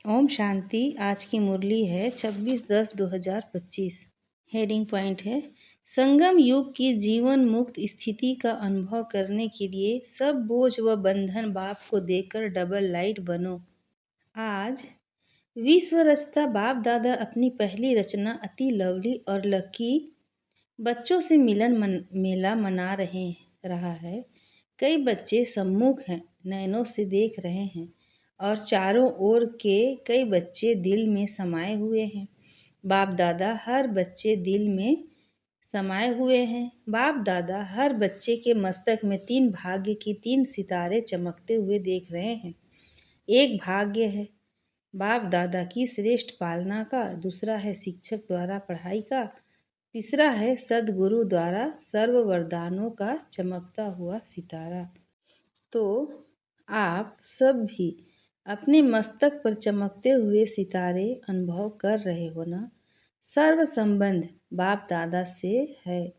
ओम शांति। आज की मुरली है 26/10/2025। हेडिंग पॉइंट है संगम युग की जीवन मुक्त स्थिति का अनुभव करने के लिए सब बोझ व बंधन बाप को देकर डबल लाइट बनो। आज विश्व रचता बाप दादा अपनी पहली रचना अति लवली और लकी बच्चों से मेला मना रहा है। कई बच्चे सम्मुख हैं, नयनों से देख रहे हैं और चारों ओर के कई बच्चे दिल में समाये हुए हैं। बाप दादा हर बच्चे दिल में समाये हुए हैं। बाप दादा हर बच्चे के मस्तक में 3 भाग्य की 3 सितारे चमकते हुए देख रहे हैं। एक भाग्य है बाप दादा की श्रेष्ठ पालना का, दूसरा है शिक्षक द्वारा पढ़ाई का, तीसरा है सदगुरु द्वारा सर्व वरदानों का चमकता हुआ सितारा। तो आप सब भी अपने मस्तक पर चमकते हुए सितारे अनुभव कर रहे हो ना। सर्व संबंध बाप दादा से है,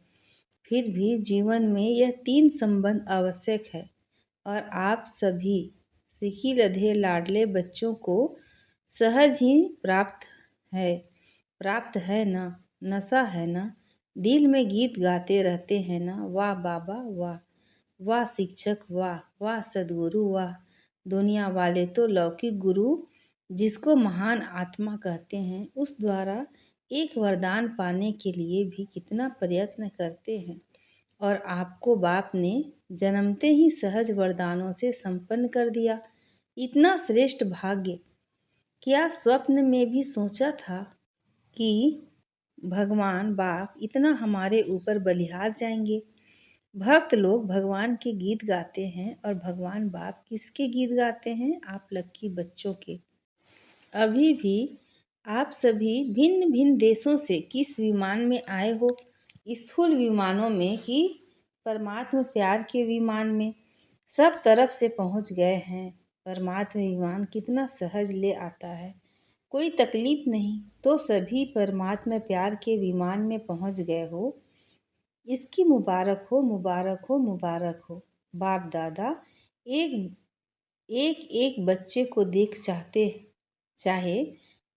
फिर भी जीवन में यह 3 संबंध आवश्यक है और आप सभी सीखी लधे लाडले बच्चों को सहज ही प्राप्त है ना। नशा है ना, दिल में गीत गाते रहते हैं ना। वाह बाबा वाह, वाह शिक्षक वाह, वाह सदगुरु वाह। दुनिया वाले तो लौकिक गुरु जिसको महान आत्मा कहते हैं उस द्वारा एक वरदान पाने के लिए भी कितना प्रयत्न करते हैं और आपको बाप ने जन्मते ही सहज वरदानों से संपन्न कर दिया। इतना श्रेष्ठ भाग्य क्या स्वप्न में भी सोचा था कि भगवान बाप इतना हमारे ऊपर बलिहार जाएंगे। भक्त लोग भगवान के गीत गाते हैं और भगवान बाप किसके गीत गाते हैं? आप लक्की बच्चों के। अभी भी आप सभी भिन्न भिन्न देशों से किस विमान में आए हो? स्थूल विमानों में कि परमात्मा प्यार के विमान में? सब तरफ से पहुंच गए हैं। परमात्मा विमान कितना सहज ले आता है, कोई तकलीफ नहीं। तो सभी परमात्मा प्यार के विमान में पहुंच गए हो, इसकी मुबारक हो, मुबारक हो, मुबारक हो। बाप दादा एक बच्चे को देख चाहे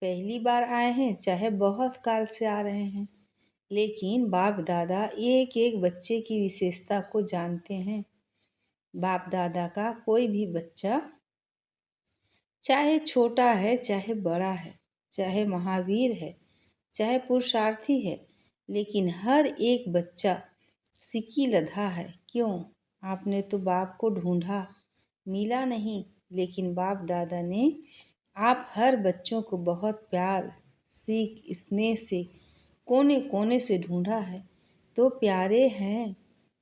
पहली बार आए हैं, चाहे बहुत काल से आ रहे हैं, लेकिन बाप दादा एक एक बच्चे की विशेषता को जानते हैं। बाप दादा का कोई भी बच्चा चाहे छोटा है, चाहे बड़ा है, चाहे महावीर है, चाहे पुरुषार्थी है, लेकिन हर एक बच्चा सिक्की लधा है। क्यों? आपने तो बाप को ढूंढा, मिला नहीं, लेकिन बाप दादा ने आप हर बच्चों को बहुत प्यार, सीख, स्नेह से कोने कोने से ढूंढा है। तो प्यारे हैं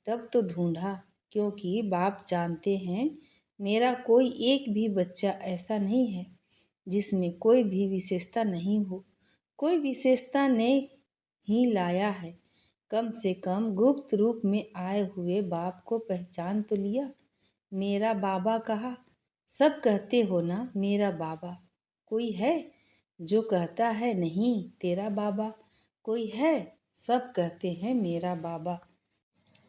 तब तो ढूंढा, क्योंकि बाप जानते हैं मेरा कोई एक भी बच्चा ऐसा नहीं है जिसमें कोई भी विशेषता नहीं हो। कोई विशेषता ने ही लाया है, कम से कम गुप्त रूप में आए हुए बाप को पहचान तो लिया। मेरा बाबा कहा, सब कहते हो ना मेरा बाबा। कोई है जो कहता है नहीं तेरा बाबा? कोई है? सब कहते हैं मेरा बाबा।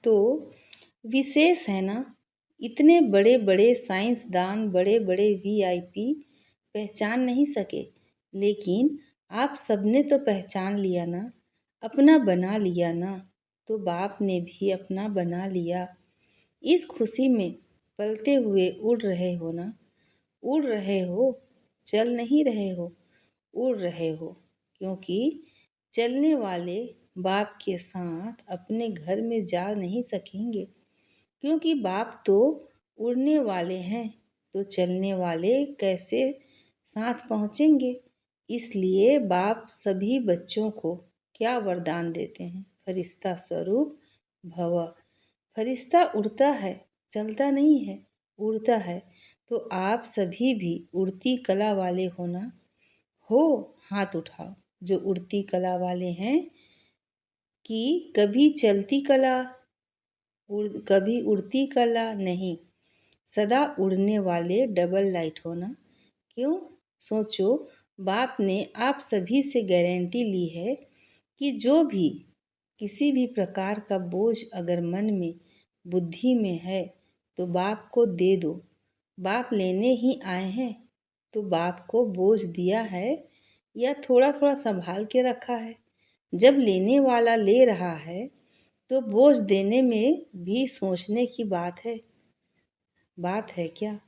तो विशेष है ना। इतने बड़े बड़े साइंसदान, बड़े बड़े वीआईपी पहचान नहीं सके, लेकिन आप सबने तो पहचान लिया ना, अपना बना लिया ना। तो बाप ने भी अपना बना लिया। इस खुशी में पलते हुए उड़ रहे हो ना। उड़ रहे हो, चल नहीं रहे हो, उड़ रहे हो। क्योंकि चलने वाले बाप के साथ अपने घर में जा नहीं सकेंगे, क्योंकि बाप तो उड़ने वाले हैं, तो चलने वाले कैसे साथ पहुँचेंगे? इसलिए बाप सभी बच्चों को क्या वरदान देते हैं? फरिश्ता स्वरूप भव। फरिश्ता उड़ता है, चलता नहीं है, उड़ता है। तो आप सभी भी उड़ती कला वाले हो ना। हो, हाथ उठाओ जो उड़ती कला वाले हैं। कि कभी चलती कला, कभी उड़ती कला नहीं, सदा उड़ने वाले डबल लाइट हो ना। क्यों? सोचो, बाप ने आप सभी से गारंटी ली है कि जो भी किसी भी प्रकार का बोझ अगर मन में, बुद्धि में है तो बाप को दे दो। बाप लेने ही आए हैं, तो बाप को बोझ दिया है या थोड़ा थोड़ा संभाल के रखा है? जब लेने वाला ले रहा है तो बोझ देने में भी सोचने की बात है क्या?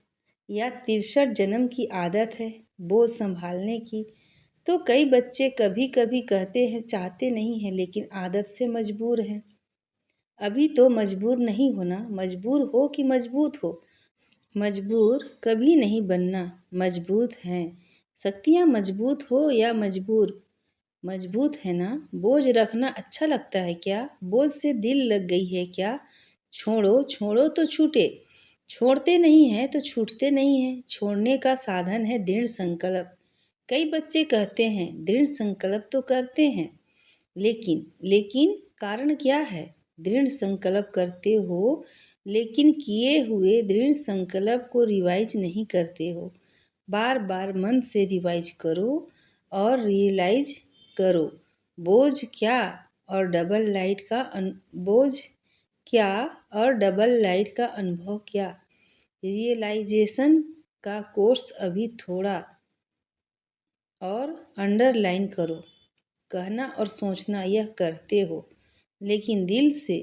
या 63 जन्म की आदत है बोझ संभालने की? तो कई बच्चे कभी कभी कहते हैं चाहते नहीं हैं लेकिन आदत से मजबूर हैं। अभी तो मजबूर नहीं होना, मजबूर हो कि मजबूत हो। मजबूर कभी नहीं बनना, मजबूत हैं। शक्तियाँ मजबूत हो या मजबूर, मजबूत है ना। बोझ रखना अच्छा लगता है क्या? बोझ से दिल लग गई है क्या? छोड़ो छोड़ो तो छूटे, छोड़ते नहीं हैं तो छूटते नहीं हैं। छोड़ने का साधन है दृढ़ संकल्प। कई बच्चे कहते हैं दृढ़ संकल्प तो करते हैं, लेकिन कारण क्या है? दृढ़ संकल्प करते हो लेकिन किए हुए दृढ़ संकल्प को रिवाइज नहीं करते हो। बार बार मन से रिवाइज करो और रियलाइज करो। बोझ क्या और डबल लाइट का बोझ क्या और डबल लाइट का अनुभव क्या? रियलाइजेशन का कोर्स अभी थोड़ा और अंडरलाइन करो। कहना और सोचना यह करते हो, लेकिन दिल से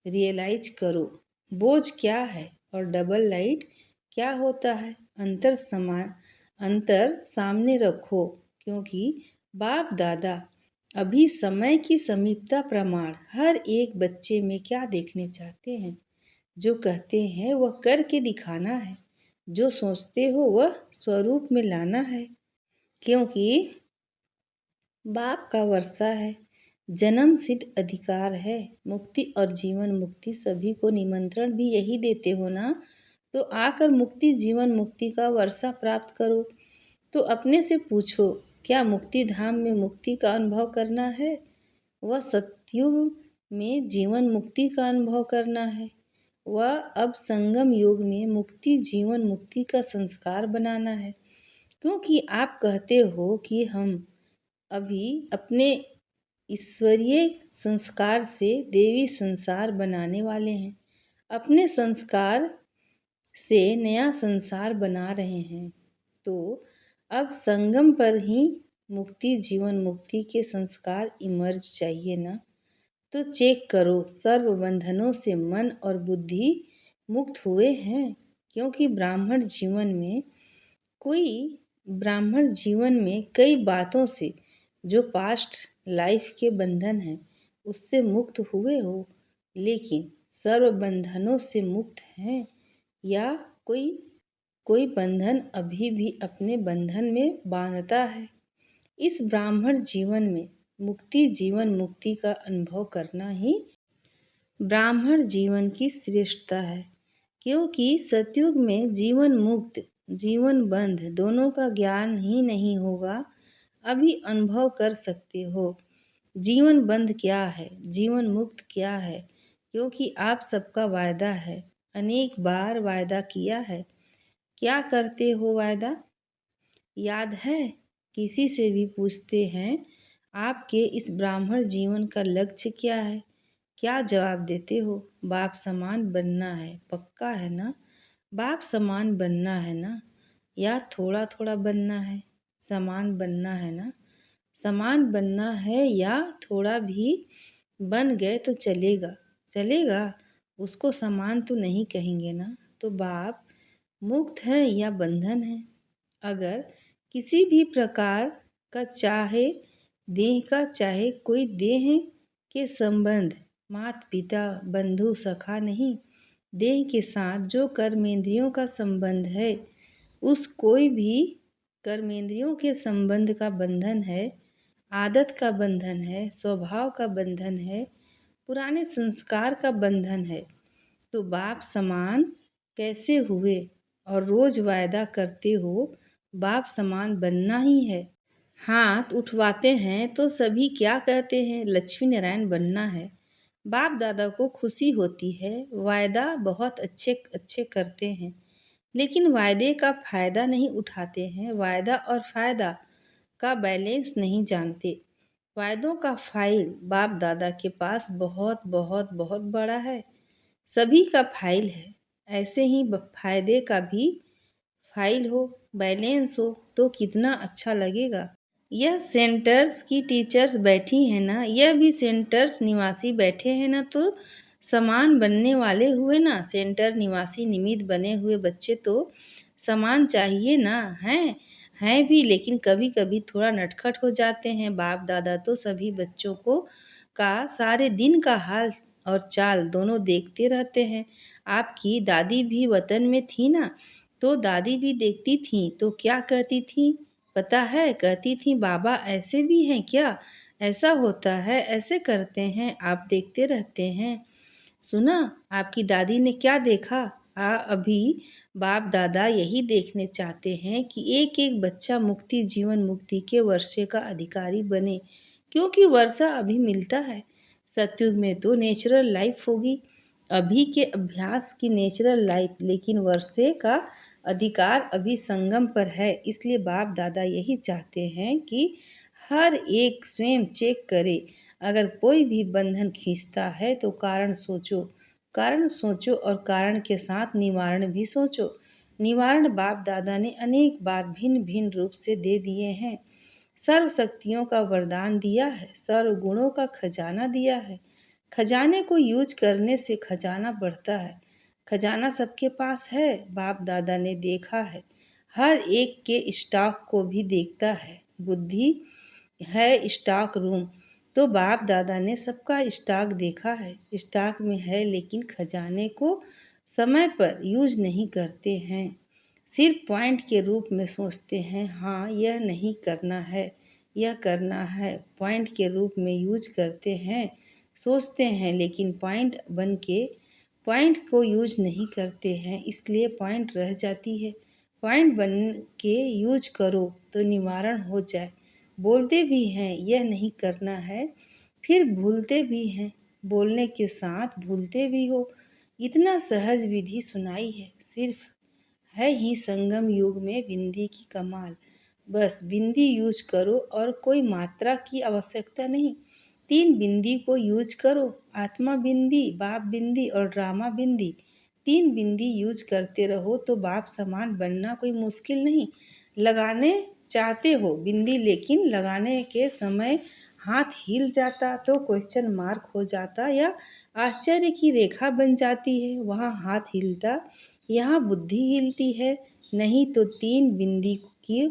रियलाइज करो बोझ क्या है और डबल लाइट क्या होता है। अंतर सामने रखो, क्योंकि बाप दादा अभी समय की समीपता प्रमाण हर एक बच्चे में क्या देखने चाहते हैं। जो कहते हैं वह करके दिखाना है, जो सोचते हो वह स्वरूप में लाना है। क्योंकि बाप का वर्षा है, जन्म सिद्ध अधिकार है। मुक्ति और जीवन मुक्ति सभी को निमंत्रण भी यही देते हो ना। तो आकर मुक्ति जीवन मुक्ति का वर्षा प्राप्त करो। तो अपने से पूछो, क्या मुक्ति धाम में मुक्ति का अनुभव करना है? वह सतयुग में जीवन मुक्ति का अनुभव करना है। वह अब संगम युग में मुक्ति जीवन मुक्ति का संस्कार बनाना है। क्योंकि आप कहते हो कि हम अभी अपने ईश्वरीय संस्कार से देवी संसार बनाने वाले हैं। अपने संस्कार से नया संसार बना रहे हैं। तो अब संगम पर ही मुक्ति जीवन मुक्ति के संस्कार इमर्ज चाहिए ना। तो चेक करो सर्व बंधनों से मन और बुद्धि मुक्त हुए हैं। क्योंकि ब्राह्मण जीवन में कई बातों से जो पास्ट लाइफ के बंधन हैं उससे मुक्त हुए हो, लेकिन सर्व बंधनों से मुक्त हैं या कोई कोई बंधन अभी भी अपने बंधन में बांधता है। इस ब्राह्मण जीवन में मुक्ति जीवन मुक्ति का अनुभव करना ही ब्राह्मण जीवन की श्रेष्ठता है। क्योंकि सतयुग में जीवन मुक्त जीवन बंध दोनों का ज्ञान ही नहीं होगा। अभी अनुभव कर सकते हो जीवन बंध क्या है, जीवन मुक्त क्या है। क्योंकि आप सबका वायदा है, अनेक बार वायदा किया है। क्या करते हो वायदा? याद है? किसी से भी पूछते हैं आपके इस ब्राह्मण जीवन का लक्ष्य क्या है? क्या जवाब देते हो? बाप समान बनना है, पक्का है ना? बाप समान बनना है ना? या थोड़ा थोड़ा बनना है? समान बनना है ना? समान बनना है या थोड़ा भी बन गए तो चलेगा? उसको समान तो नहीं कहेंगे ना। तो बाप मुक्त है या बंधन है? अगर किसी भी प्रकार का चाहे देह का चाहे कोई देह के संबंध माता पिता बंधु सखा नहीं, देह के साथ जो कर्मेंद्रियों का संबंध है उस कोई भी कर्मेंद्रियों के संबंध का बंधन है, आदत का बंधन है, स्वभाव का बंधन है, पुराने संस्कार का बंधन है। तो बाप समान कैसे हुए? और रोज वायदा करते हो बाप समान बनना ही है। हाथ उठवाते हैं तो सभी क्या कहते हैं? लक्ष्मी नारायण बनना है। बाप दादा को खुशी होती है, वायदा बहुत अच्छे अच्छे करते हैं, लेकिन वायदे का फ़ायदा नहीं उठाते हैं। वायदा और फ़ायदा का बैलेंस नहीं जानते। वायदों का फाइल बाप दादा के पास बहुत बहुत बहुत बड़ा है, सभी का फाइल है। ऐसे ही फायदे का भी फाइल हो, बैलेंस हो तो कितना अच्छा लगेगा। यह सेंटर्स की टीचर्स बैठी हैं ना, यह भी सेंटर्स निवासी बैठे हैं ना, तो समान बनने वाले हुए ना। सेंटर निवासी निमित्त बने हुए बच्चे तो समान चाहिए ना। हैं भी, लेकिन कभी कभी थोड़ा नटखट हो जाते हैं। बाप दादा तो सभी बच्चों को का सारे दिन का हाल और चाल दोनों देखते रहते हैं। आपकी दादी भी वतन में थी ना, तो दादी भी देखती थी तो क्या कहती थी पता है? कहती थी, बाबा ऐसे भी हैं क्या? ऐसा होता है, ऐसे करते हैं, आप देखते रहते हैं। सुना आपकी दादी ने क्या देखा? अभी बाप दादा यही देखने चाहते हैं कि एक एक बच्चा मुक्ति जीवन मुक्ति के वर्षे का अधिकारी बने, क्योंकि वर्षा अभी मिलता है। सतयुग में तो नेचुरल लाइफ होगी, अभी के अभ्यास की नेचुरल लाइफ, लेकिन वर्षे का अधिकार अभी संगम पर है। इसलिए बाप दादा यही चाहते हैं कि हर एक स्वयं चेक करे। अगर कोई भी बंधन खींचता है तो कारण सोचो और कारण के साथ निवारण भी सोचो। निवारण बाप दादा ने अनेक बार भिन्न भिन्न रूप से दे दिए हैं। सर्व शक्तियों का वरदान दिया है, सर्व गुणों का खजाना दिया है। खजाने को यूज करने से खजाना बढ़ता है। खजाना सबके पास है, बाप दादा ने देखा है। हर एक के स्टॉक को भी देखता है। बुद्धि है स्टॉक रूम, तो बाप दादा ने सबका स्टॉक देखा है। स्टॉक में है, लेकिन खजाने को समय पर यूज नहीं करते हैं। सिर्फ पॉइंट के रूप में सोचते हैं, हाँ यह नहीं करना है, यह करना है। पॉइंट के रूप में यूज करते हैं, सोचते हैं, लेकिन पॉइंट बन के पॉइंट को यूज नहीं करते हैं, इसलिए पॉइंट रह जाती है। पॉइंट बन के यूज करो तो निवारण हो जाए। बोलते भी हैं यह नहीं करना है, फिर भूलते भी हैं। बोलने के साथ भूलते भी हो। इतना सहज विधि सुनाई है, सिर्फ है ही संगम युग में बिंदी की कमाल। बस बिंदी यूज करो और कोई मात्रा की आवश्यकता नहीं। 3 बिंदी को यूज करो, आत्मा बिंदी, बाप बिंदी और ड्रामा बिंदी। 3 बिंदी यूज करते रहो तो बाप समान बनना कोई मुश्किल नहीं। लगाने चाहते हो बिंदी, लेकिन लगाने के समय हाथ हिल जाता तो क्वेश्चन मार्क हो जाता या आश्चर्य की रेखा बन जाती है। वहाँ हाथ हिलता, यहाँ बुद्धि हिलती है। नहीं तो 3 बिंदी की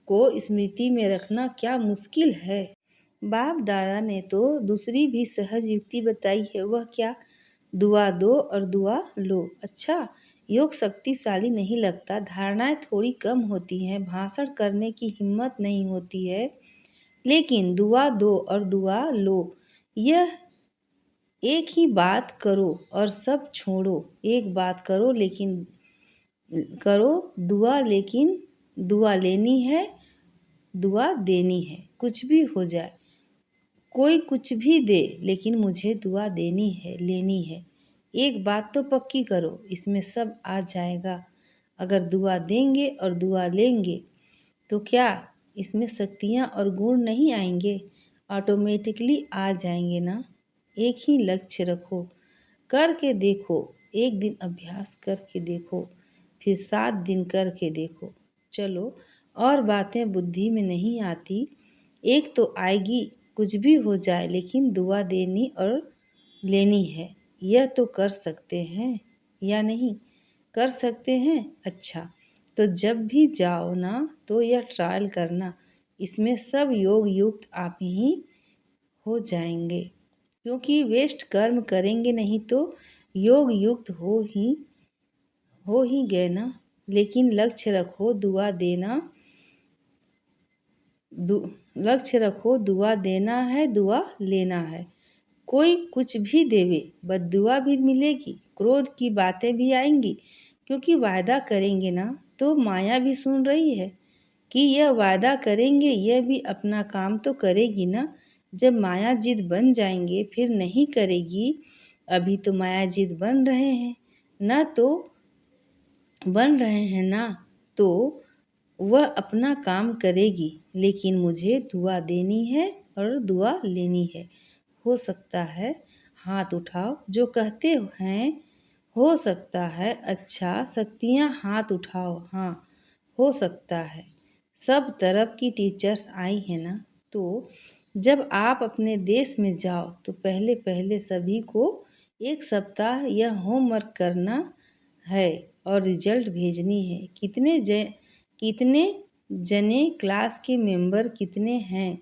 को स्मृति में रखना क्या मुश्किल है। बाप दादा ने तो दूसरी भी सहज युक्ति बताई है। वह क्या? दुआ दो और दुआ लो। अच्छा, योग शक्तिशाली नहीं लगता, धारणाएं थोड़ी कम होती हैं, भाषण करने की हिम्मत नहीं होती है, लेकिन दुआ दो और दुआ लो, यह एक ही बात करो और सब छोड़ो। एक बात करो लेकिन करो दुआ, लेकिन दुआ लेनी है, दुआ देनी है। कुछ भी हो जाए, कोई कुछ भी दे, लेकिन मुझे दुआ देनी है, लेनी है। एक बात तो पक्की करो, इसमें सब आ जाएगा। अगर दुआ देंगे और दुआ लेंगे तो क्या इसमें शक्तियाँ और गुण नहीं आएंगे? ऑटोमेटिकली आ जाएंगे ना। एक ही लक्ष्य रखो, करके देखो। एक दिन अभ्यास करके देखो, फिर 7 दिन करके देखो। चलो, और बातें बुद्धि में नहीं आती, एक तो आएगी। कुछ भी हो जाए, लेकिन दुआ देनी और लेनी है। यह तो कर सकते हैं या नहीं? कर सकते हैं। अच्छा, तो जब भी जाओ ना तो यह ट्रायल करना। इसमें सब योग युक्त आप ही हो जाएंगे, क्योंकि वेस्ट कर्म करेंगे नहीं तो योग युक्त हो ही गए ना। लेकिन लक्ष्य रखो दुआ देना, लक्ष्य रखो दुआ देना है, दुआ लेना है। कोई कुछ भी देवे, बद्दुआ भी मिलेगी, क्रोध की बातें भी आएंगी, क्योंकि वायदा करेंगे ना। तो माया भी सुन रही है कि यह वायदा करेंगे, यह भी अपना काम तो करेगी ना। जब माया जिद बन जाएंगे फिर नहीं करेगी। अभी तो माया जिद बन रहे हैं ना, तो वह अपना काम करेगी, लेकिन मुझे दुआ देनी है और दुआ लेनी है। हो सकता है, हाथ उठाओ जो कहते हैं। हो सकता है, अच्छा शक्तियाँ हाथ उठाओ। हाँ, हो सकता है। सब तरफ की टीचर्स आई हैं ना, तो जब आप अपने देश में जाओ तो पहले पहले सभी को 1 सप्ताह यह होमवर्क करना है और रिजल्ट भेजनी है। कितने जने क्लास के मेंबर कितने हैं,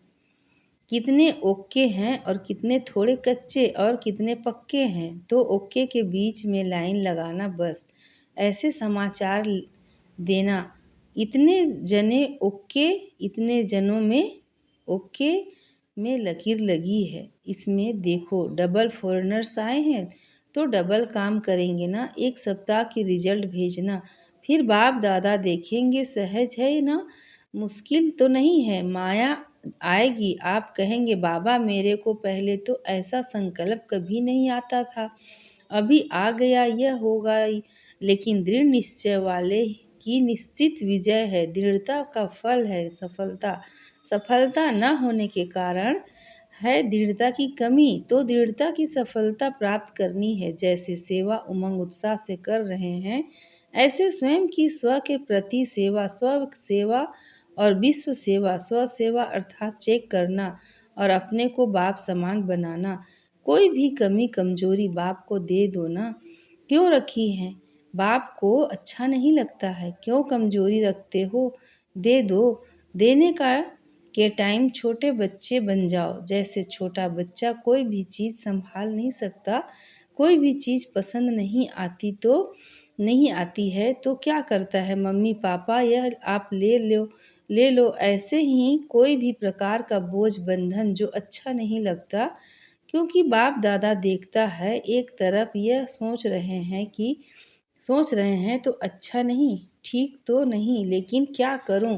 कितने ओके हैं और कितने थोड़े कच्चे और कितने पक्के हैं, तो ओके के बीच में लाइन लगाना बस। ऐसे समाचार देना, इतने जने ओके, इतने जनों में ओके में लकीर लगी है। इसमें देखो डबल फॉरेनर्स आए हैं तो डबल काम करेंगे ना। 1 सप्ताह की रिजल्ट भेजना, फिर बाप दादा देखेंगे, सहज है ना, मुश्किल तो नहीं है। माया आएगी, आप कहेंगे बाबा मेरे को पहले तो ऐसा संकल्प कभी नहीं आता था, अभी आ गया, यह होगा ही। लेकिन दृढ़ निश्चय वाले की निश्चित विजय है, दृढ़ता का फल है सफलता। सफलता न होने के कारण है दृढ़ता की कमी, तो दृढ़ता की सफलता प्राप्त करनी है। जैसे सेवा उमंग उत्साह से कर रहे हैं, ऐसे स्वयं की स्व के प्रति सेवा, स्व सेवा और विश्व सेवा। स्व सेवा अर्थात चेक करना और अपने को बाप समान बनाना। कोई भी कमी कमजोरी बाप को दे दो ना। क्यों रखी है? बाप को अच्छा नहीं लगता है, क्यों कमजोरी रखते हो? दे दो। देने का के टाइम छोटे बच्चे बन जाओ। जैसे छोटा बच्चा कोई भी चीज़ संभाल नहीं सकता, कोई भी चीज़ पसंद नहीं आती है तो क्या करता है, मम्मी पापा यह आप ले लो। ऐसे ही कोई भी प्रकार का बोझ बंधन जो अच्छा नहीं लगता, क्योंकि बाप दादा देखता है एक तरफ यह सोच रहे हैं तो अच्छा नहीं, ठीक तो नहीं, लेकिन क्या करूं,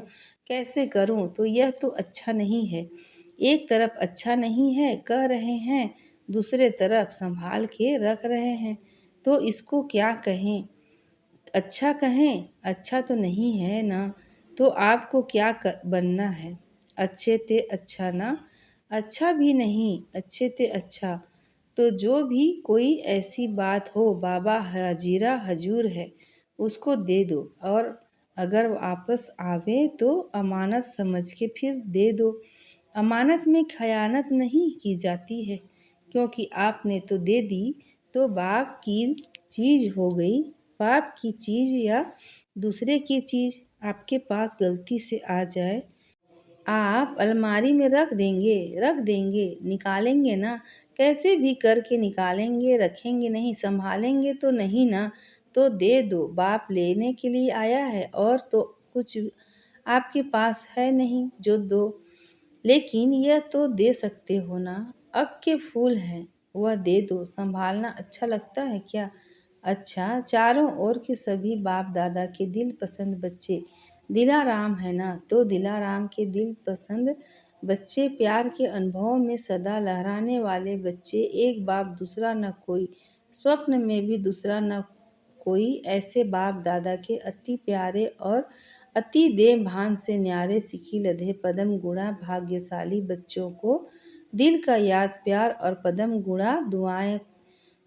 कैसे करूं, तो यह तो अच्छा नहीं है। एक तरफ अच्छा नहीं है कह रहे हैं, दूसरे तरफ संभाल के रख रहे हैं, तो इसको क्या कहें? अच्छा कहें? अच्छा तो नहीं है ना, तो आपको क्या बनना है? अच्छे ते अच्छा ना, अच्छा भी नहीं, अच्छे ते अच्छा। तो जो भी कोई ऐसी बात हो, बाबा हाजिरा हजूर है, उसको दे दो। और अगर वापस आवे तो अमानत समझ के फिर दे दो। अमानत में खयानत नहीं की जाती है, क्योंकि आपने तो दे दी तो बाप की चीज़ हो गई। बाप की चीज़ या दूसरे की चीज़ आपके पास गलती से आ जाए, आप अलमारी में रख देंगे, निकालेंगे ना, कैसे भी करके निकालेंगे, रखेंगे नहीं, संभालेंगे तो नहीं ना, तो दे दो। बाप लेने के लिए आया है और तो कुछ आपके पास है नहीं जो दो, लेकिन यह तो दे सकते हो ना। अक के फूल हैं, वह दे दो। संभालना अच्छा लगता है क्या? अच्छा, चारों ओर के सभी बाप दादा के दिल पसंद बच्चे दिलाराम है ना, तो दिलाराम के दिल पसंद बच्चे, प्यार के अनुभवों में सदा लहराने वाले बच्चे। एक बाप दूसरा न कोई, स्वप्न में भी दूसरा न कोई। ऐसे बाप दादा के अति प्यारे और अति देह भान से न्यारे सिखी लधे पदम गुणा भाग्यशाली बच्चों को दिल का याद प्यार और पदम गुणा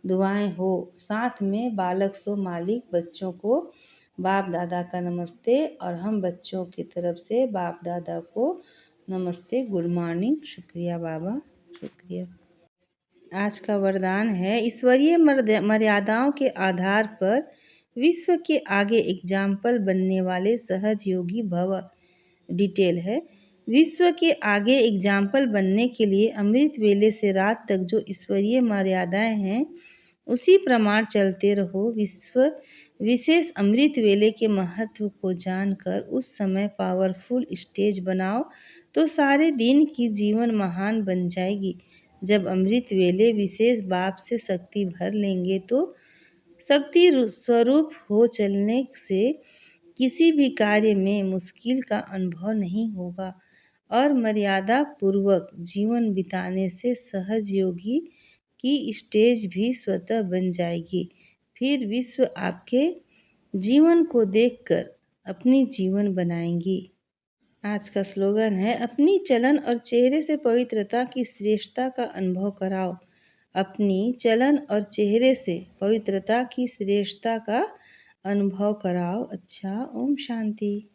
दुआएं हो। साथ में बालक सो मालिक बच्चों को बाप दादा का नमस्ते, और हम बच्चों की तरफ से बाप दादा को नमस्ते, गुड मॉर्निंग। शुक्रिया बाबा, शुक्रिया। आज का वरदान है, ईश्वरीय मर्यादाओं के आधार पर विश्व के आगे एग्जाम्पल बनने वाले सहज योगी भव। डिटेल है, विश्व के आगे एग्जाम्पल बनने के लिए अमृत वेले से रात तक जो ईश्वरीय मर्यादाएं हैं उसी प्रमाण चलते रहो। विशेष अमृत वेले के महत्व को जानकर उस समय पावरफुल स्टेज बनाओ तो सारे दिन की जीवन महान बन जाएगी। जब अमृत वेले विशेष बाप से शक्ति भर लेंगे तो शक्ति स्वरूप हो चलने से किसी भी कार्य में मुश्किल का अनुभव नहीं होगा और मर्यादा पूर्वक जीवन बिताने से सहज योगी की स्टेज भी स्वतः बन जाएगी। फिर विश्व आपके जीवन को देखकर अपनी जीवन बनाएंगी। आज का स्लोगन है, अपनी चलन और चेहरे से पवित्रता की श्रेष्ठता का अनुभव कराओ। अपनी चलन और चेहरे से पवित्रता की श्रेष्ठता का अनुभव कराओ। अच्छा, ओम शांति।